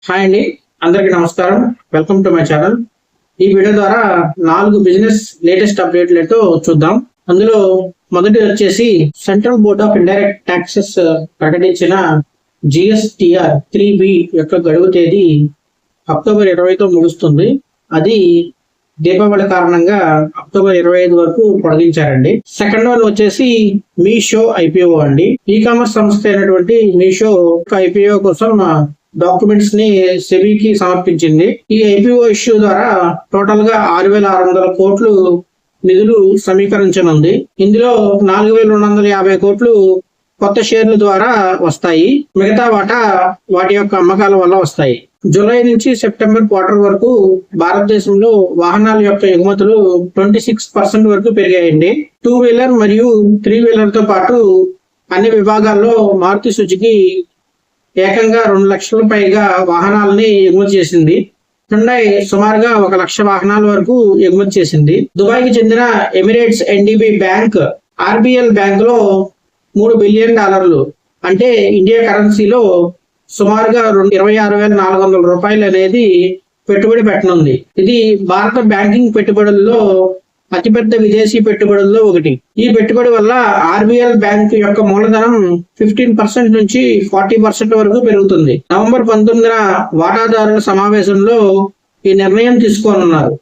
Hi అండి, అందరికీ నమస్కారం. Welcome to my channel. ఈ వీడియో ద్వారా 4 బిజినెస్ లేటెస్ట్ అప్డేట్లు ఏంటో చూద్దాం. అందులో మొదటి వచ్చేసి central board of indirect taxes ప్రకటించిన GSTR 3B యొక్క గడువు తేదీ అక్టోబర్ 20తో ముగుస్తుంది. అది దీపావళి కారణంగా అక్టోబర్ 25 వరకు పొడిగించారండి. సెకండ్ వన్ వచ్చేసి మీషో IPO అండి. ఈ కామర్స్ సంస్థ అయినటువంటి మీషో IPO కోసం డాక్యుమెంట్స్ ని సెబీకి సమర్పించింది. ఈ IPO ఇష్యూ ద్వారా టోటల్ గా 6,600 కోట్లు నిధులు సమీకరించనుంది. ఇందులో 4,250 కోట్లు కొత్త షేర్ల ద్వారా వస్తాయి. మిగతా వాటి యొక్క అమ్మకాల వల్ల వస్తాయి. జూలై నుంచి సెప్టెంబర్ క్వార్టర్ వరకు భారతదేశంలో వాహనాల యొక్క ఎగుమతులు 26% వరకు పెరిగాయండి. 2 వీలర్ మరియు 3 వీలర్ తో పాటు అన్ని విభాగాల్లో మారుతి సుజుకి ఏకంగా 2 లక్షల పైగా వాహనాలని ఎగుమతి చేసింది. హుండై సుమారుగా 1 లక్ష వాహనాల వరకు ఎగుమతి చేసింది. దుబాయ్కి చెందిన Emirates NDB bank RBL bank లో $3 బిలియన్ అంటే ఇండియా కరెన్సీలో సుమారుగా 26,400 రూపాయలు అనేది పెట్టుబడి పెట్టనుంది. ఇది భారత బ్యాంకింగ్ పెట్టుబడుల్లో అతిపెద్ద విదేశీ పెట్టుబడుల్లో ఒకటి. ఈ పెట్టుబడి వల్ల RBL బ్యాంక్ యొక్క మూలధనం 15% నుంచి 40% వరకు పెరుగుతుంది. నవంబర్ 19న వాటాదారుల సమావేశంలో ఈ నిర్ణయం తీసుకోనున్నారు.